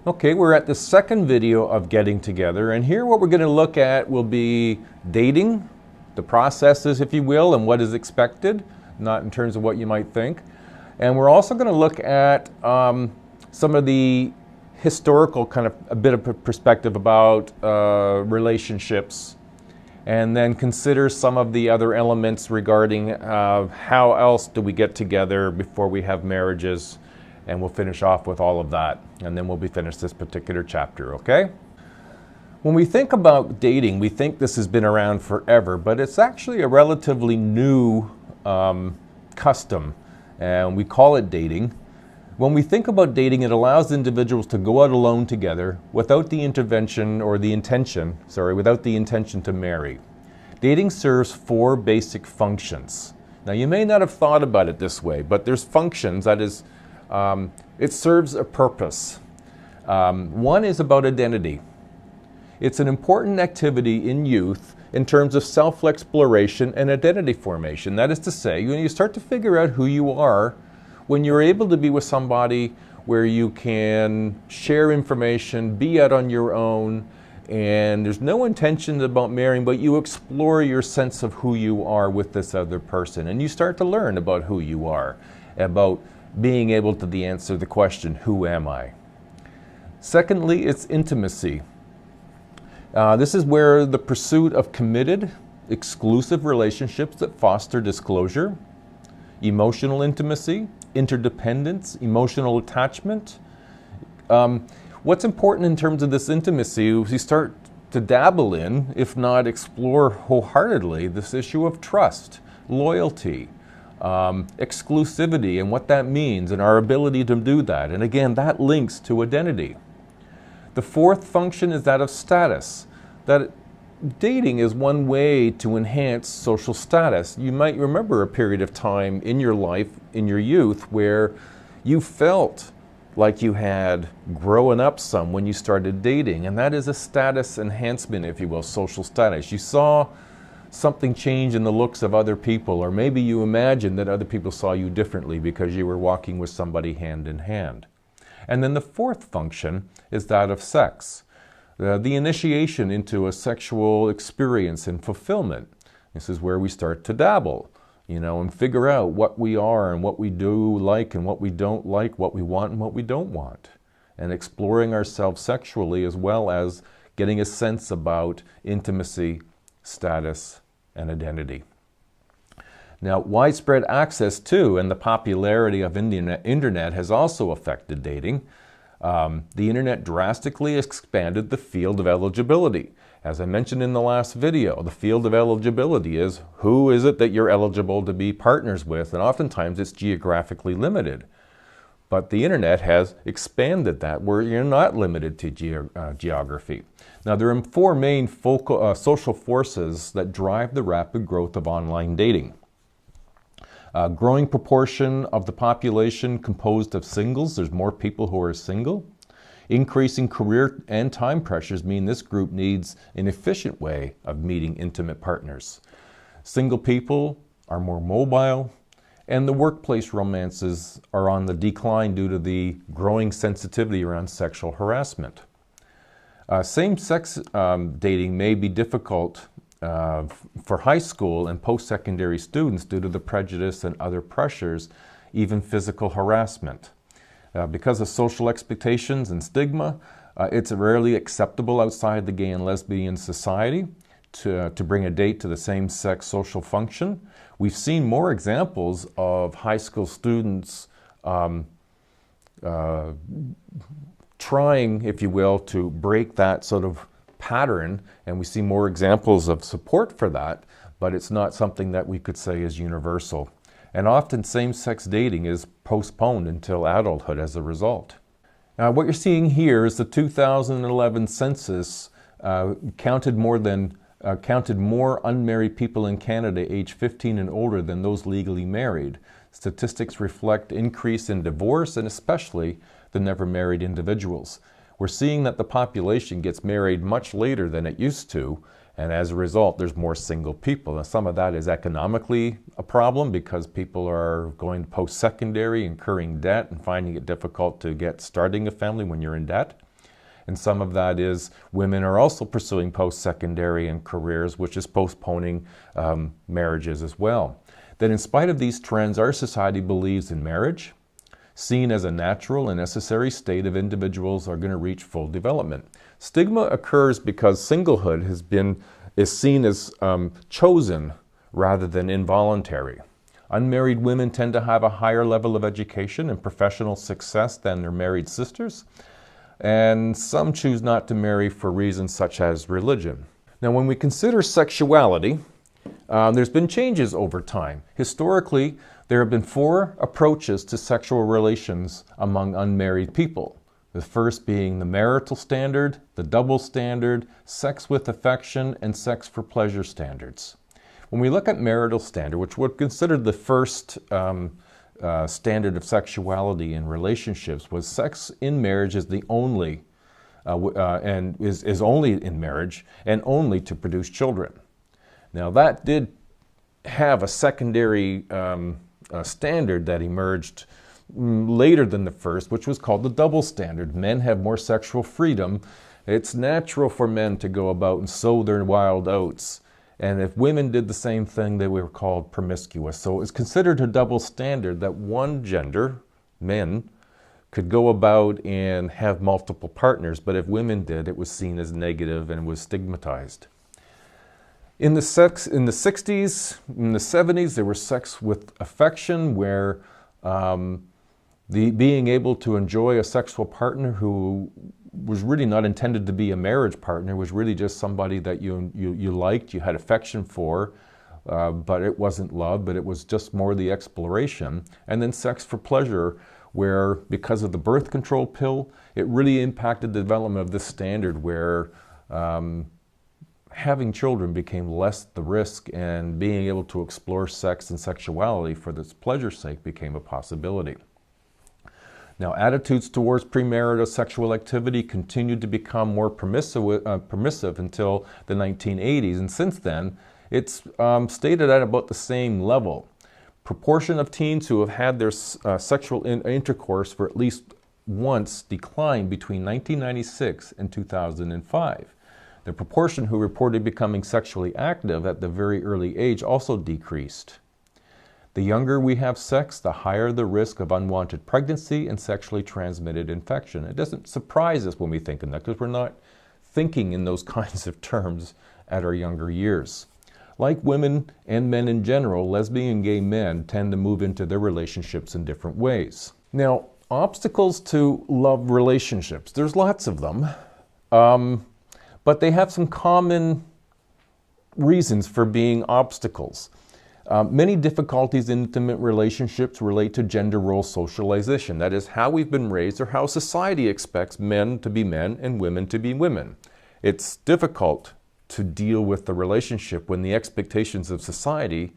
Okay, we're at the second video of Getting Together, and here what we're going to look at will be dating, the processes, if you will, and what is expected, not in terms of what you might think. And we're also going to look at some of the historical kind of a bit of perspective about relationships, and then consider some of the other elements regarding how else do we get together before we have marriages. And we'll finish off with all of that, and then we'll be finished this particular chapter, okay? When we think about dating, we think this has been around forever, but it's actually a relatively new custom, and we call it dating. When we think about dating, it allows individuals to go out alone together without the intention to marry. Dating serves four basic functions. Now, you may not have thought about it this way, but there's functions, that is, it serves a purpose. One is about identity. It's an important activity in youth in terms of self-exploration and identity formation. That is to say, when you start to figure out who you are, when you're able to be with somebody where you can share information, be out on your own, and there's no intention about marrying, but you explore your sense of who you are with this other person, and you start to learn about who you are, about being able to answer the question, who am I? Secondly, it's intimacy. This is where the pursuit of committed, exclusive relationships that foster disclosure, emotional intimacy, interdependence, emotional attachment. What's important in terms of this intimacy is you start to dabble in, if not explore wholeheartedly, this issue of trust, loyalty, exclusivity and what that means and our ability to do that. And again, that links to identity. The fourth function is that of status. That dating is one way to enhance social status. You might remember a period of time in your life, in your youth, where you felt like you had grown up some when you started dating, and that is a status enhancement, if you will, social status. You saw something change in the looks of other people, or maybe you imagined that other people saw you differently because you were walking with somebody hand in hand. And then the fourth function is that of sex, the initiation into a sexual experience and fulfillment. This is where we start to dabble, and figure out what we are and what we do like and what we don't like, what we want and what we don't want, and exploring ourselves sexually as well as getting a sense about intimacy, status, and identity. Now, widespread access to and the popularity of internet has also affected dating. The internet drastically expanded the field of eligibility. As I mentioned in the last video, the field of eligibility is who is it that you're eligible to be partners with, and oftentimes it's geographically limited. But the internet has expanded that, where you're not limited to geography. Now, there are four main social forces that drive the rapid growth of online dating. A growing proportion of the population composed of singles. There's more people who are single. Increasing career and time pressures mean this group needs an efficient way of meeting intimate partners. Single people are more mobile, and the workplace romances are on the decline due to the growing sensitivity around sexual harassment. Same-sex dating may be difficult for high school and post-secondary students due to the prejudice and other pressures, even physical harassment. Because of social expectations and stigma, it's rarely acceptable outside the gay and lesbian society to bring a date to the same-sex social function. We've seen more examples of high school students trying, if you will, to break that sort of pattern, and we see more examples of support for that, but it's not something that we could say is universal. And often same-sex dating is postponed until adulthood as a result. Now, what you're seeing here is the 2011 census counted more unmarried people in Canada aged 15 and older than those legally married. Statistics reflect increase in divorce and especially the never married individuals. We're seeing that the population gets married much later than it used to, and as a result, there's more single people. Now, some of that is economically a problem because people are going to post-secondary, incurring debt, and finding it difficult to get starting a family when you're in debt. And some of that is women are also pursuing post-secondary and careers, which is postponing marriages as well. That in spite of these trends, our society believes in marriage, seen as a natural and necessary state of individuals are going to reach full development. Stigma occurs because singlehood is seen as chosen rather than involuntary. Unmarried women tend to have a higher level of education and professional success than their married sisters, and some choose not to marry for reasons such as religion. Now, when we consider sexuality, there's been changes over time. Historically, there have been 4 approaches to sexual relations among unmarried people. The first being the marital standard, the double standard, sex with affection, and sex for pleasure standards. When we look at marital standard, which would consider the first standard of sexuality in relationships, was sex in marriage is the only, and is only in marriage and only to produce children. Now that did have a secondary standard that emerged later than the first, which was called the double standard. Men have more sexual freedom. It's natural for men to go about and sow their wild oats. And if women did the same thing, they were called promiscuous. So it was considered a double standard that one gender, men, could go about and have multiple partners, but if women did, it was seen as negative and was stigmatized. In the 60s, in the 70s, there was sex with affection, where being able to enjoy a sexual partner who was really not intended to be a marriage partner, was really just somebody that you liked, you had affection for, but it wasn't love, but it was just more the exploration. And then sex for pleasure, where because of the birth control pill, it really impacted the development of this standard where having children became less the risk, and being able to explore sex and sexuality for this pleasure's sake became a possibility. Now, attitudes towards premarital sexual activity continued to become more permissive until the 1980s, and since then, it's stayed at about the same level. Proportion of teens who have had their sexual intercourse for at least once declined between 1996 and 2005. The proportion who reported becoming sexually active at the very early age also decreased. The younger we have sex, the higher the risk of unwanted pregnancy and sexually transmitted infection. It doesn't surprise us when we think of that, because we're not thinking in those kinds of terms at our younger years. Like women and men in general, lesbian and gay men tend to move into their relationships in different ways. Now, obstacles to love relationships, there's lots of them, but they have some common reasons for being obstacles. Many difficulties in intimate relationships relate to gender role socialization. That is, how we've been raised or how society expects men to be men and women to be women. It's difficult to deal with the relationship when the expectations of society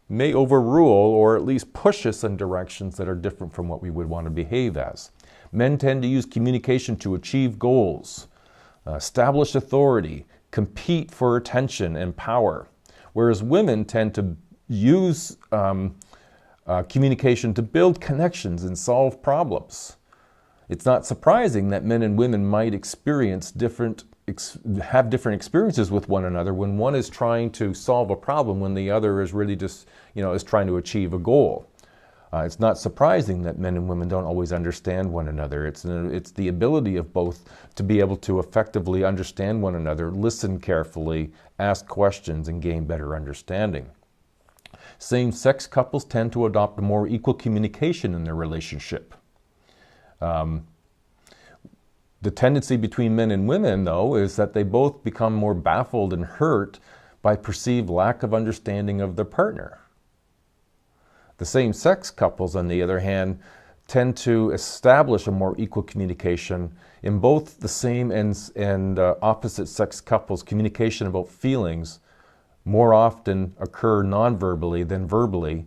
may overrule or at least push us in directions that are different from what we would want to behave as. Men tend to use communication to achieve goals, establish authority, compete for attention and power, whereas women tend to use communication to build connections and solve problems. It's not surprising that men and women might have different experiences with one another when one is trying to solve a problem when the other is really just, is trying to achieve a goal. It's not surprising that men and women don't always understand one another. It's the ability of both to be able to effectively understand one another, listen carefully, ask questions, and gain better understanding. Same-sex couples tend to adopt a more equal communication in their relationship. The tendency between men and women, though, is that they both become more baffled and hurt by perceived lack of understanding of their partner. The same-sex couples, on the other hand, tend to establish a more equal communication. In both the same and opposite-sex couples, communication about feelings more often occur non-verbally than verbally,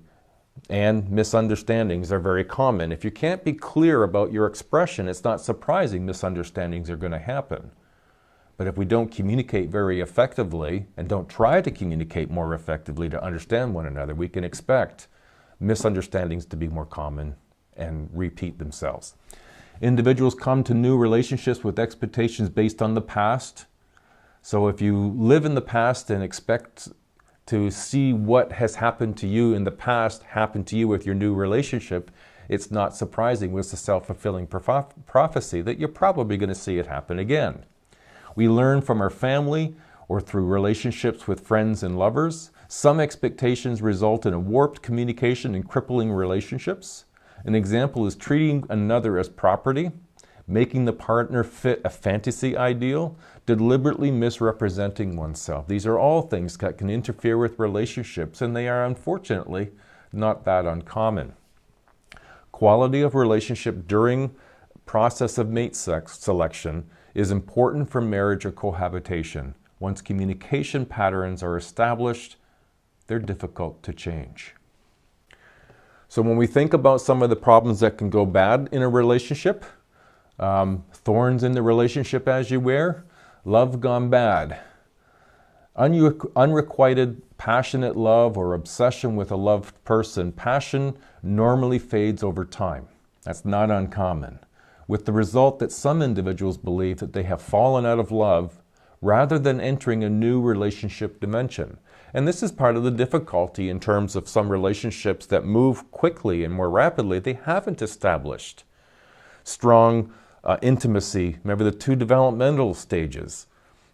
and misunderstandings are very common. If you can't be clear about your expression, it's not surprising misunderstandings are going to happen. But if we don't communicate very effectively and don't try to communicate more effectively to understand one another, we can expect misunderstandings to be more common and repeat themselves. Individuals come to new relationships with expectations based on the past. So if you live in the past and expect to see what has happened to you in the past happen to you with your new relationship, it's not surprising with the self-fulfilling prophecy that you're probably going to see it happen again. We learn from our family or through relationships with friends and lovers. Some expectations result in a warped communication and crippling relationships. An example is treating another as property, making the partner fit a fantasy ideal, deliberately misrepresenting oneself. These are all things that can interfere with relationships, and they are unfortunately not that uncommon. Quality of relationship during process of mate selection is important for marriage or cohabitation. Once communication patterns are established, they're difficult to change. So when we think about some of the problems that can go bad in a relationship, thorns in the relationship as you wear, love gone bad, unrequited passionate love or obsession with a loved person. Passion normally fades over time. That's not uncommon, with the result that some individuals believe that they have fallen out of love rather than entering a new relationship dimension. And this is part of the difficulty in terms of some relationships that move quickly and more rapidly. They haven't established strong intimacy. Remember the 2 developmental stages.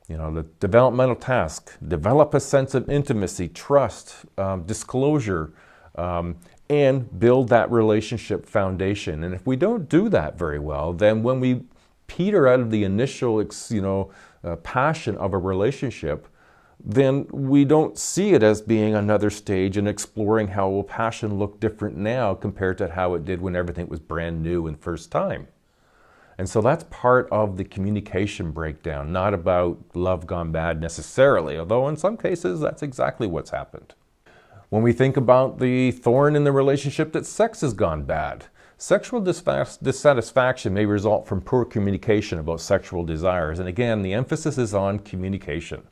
The developmental task, develop a sense of intimacy, trust, disclosure, and build that relationship foundation. And if we don't do that very well, then when we peter out of the initial, passion of a relationship, then we don't see it as being another stage and exploring how will passion look different now compared to how it did when everything was brand new and first time. And so that's part of the communication breakdown, not about love gone bad necessarily, although in some cases that's exactly what's happened. When we think about the thorn in the relationship that sex has gone bad, sexual dissatisfaction may result from poor communication about sexual desires. And again, the emphasis is on communication.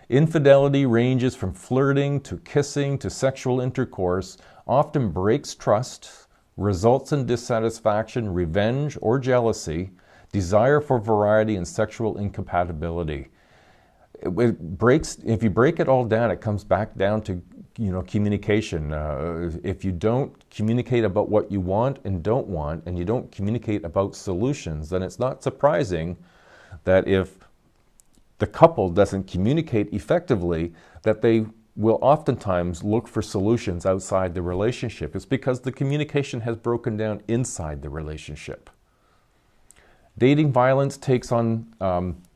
Infidelity ranges from flirting to kissing to sexual intercourse, often breaks trust, results in dissatisfaction, revenge, or jealousy, desire for variety, and sexual incompatibility. If you break it all down, it comes back down to communication. If you don't communicate about what you want and don't want, and you don't communicate about solutions, then it's not surprising that if the couple doesn't communicate effectively, that they will oftentimes look for solutions outside the relationship. It's because the communication has broken down inside the relationship. Dating violence takes on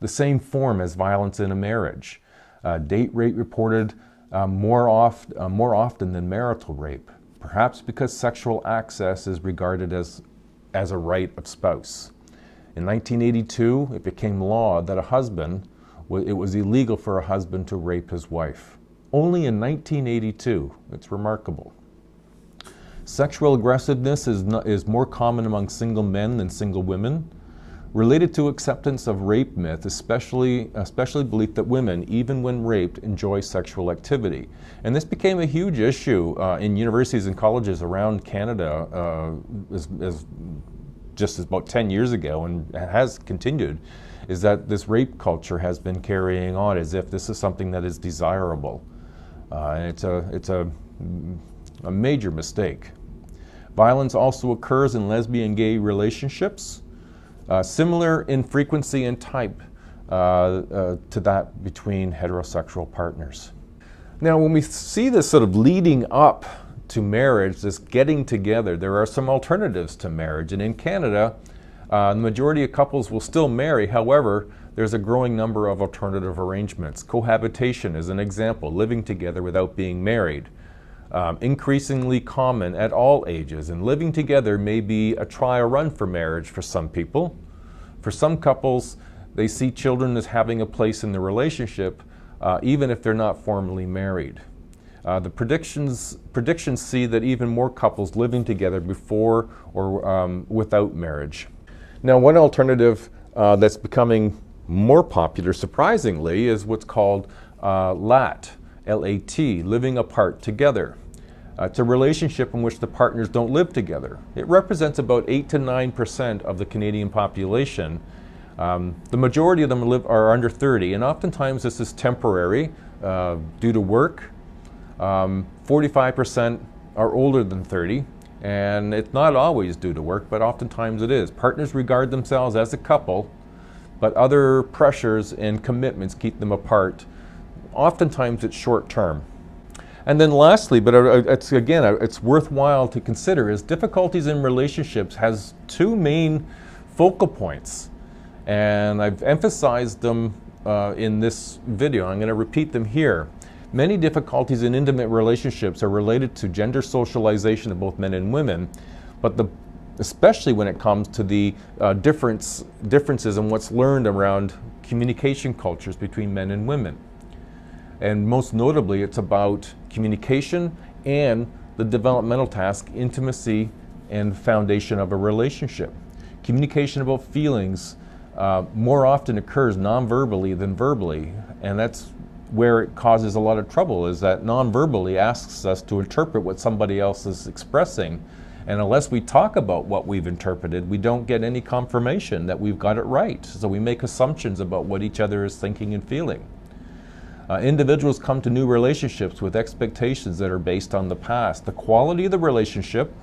the same form as violence in a marriage. Date rape reported more often than marital rape, perhaps because sexual access is regarded as a right of spouse. In 1982, it became law that it was illegal for a husband to rape his wife. Only in 1982. It's remarkable. Sexual aggressiveness is more common among single men than single women. Related to acceptance of rape myth, especially belief that women, even when raped, enjoy sexual activity. And this became a huge issue in universities and colleges around Canada just about 10 years ago, and has continued, is that this rape culture has been carrying on as if this is something that is desirable. And it's a major mistake. Violence also occurs in lesbian gay relationships, similar in frequency and type to that between heterosexual partners. Now, when we see this sort of leading up to marriage, this getting together, there are some alternatives to marriage. And in Canada, the majority of couples will still marry. However, there's a growing number of alternative arrangements. Cohabitation is an example, living together without being married. Increasingly common at all ages, and living together may be a trial run for marriage for some people. For some couples, they see children as having a place in the relationship, even if they're not formally married. The predictions see that even more couples living together before or without marriage. Now, one alternative that's becoming more popular, surprisingly, is what's called LAT, L-A-T, living apart together. It's a relationship in which the partners don't live together. It represents about 8 to 9% of the Canadian population. The majority of them are under 30, and oftentimes this is temporary due to work. 45% are older than 30, and it's not always due to work, but oftentimes it is. Partners regard themselves as a couple, but other pressures and commitments keep them apart. Oftentimes it's short term. And then lastly, but it's worthwhile to consider, is difficulties in relationships has two main focal points. And I've emphasized them in this video. I'm going to repeat them here. Many difficulties in intimate relationships are related to gender socialization of both men and women, but especially when it comes to the differences in what's learned around communication cultures between men and women. And most notably, it's about communication and the developmental task, intimacy and foundation of a relationship. Communication about feelings more often occurs non-verbally than verbally, and that's where it causes a lot of trouble, is that non-verbally asks us to interpret what somebody else is expressing, and unless we talk about what we've interpreted, we don't get any confirmation that we've got it right. So we make assumptions about what each other is thinking and feeling. Individuals come to new relationships with expectations that are based on the past. The quality of the relationship,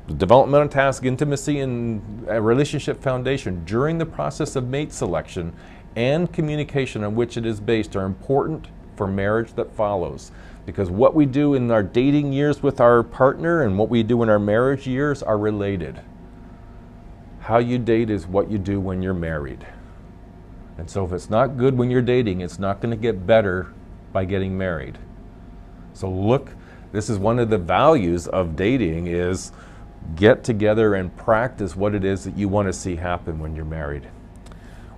the developmental task, intimacy, and a relationship foundation during the process of mate selection and communication on which it is based are important for marriage that follows. Because what we do in our dating years with our partner and what we do in our marriage years are related. How you date is what you do when you're married. And so if it's not good when you're dating, it's not going to get better by getting married. So look, this is one of the values of dating, is get together and practice what it is that you want to see happen when you're married.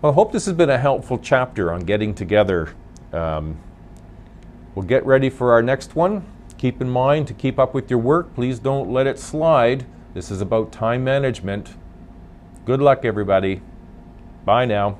Well, I hope this has been a helpful chapter on getting together. We'll get ready for our next one. Keep in mind to keep up with your work. Please don't let it slide. This is about time management. Good luck, everybody. Bye now.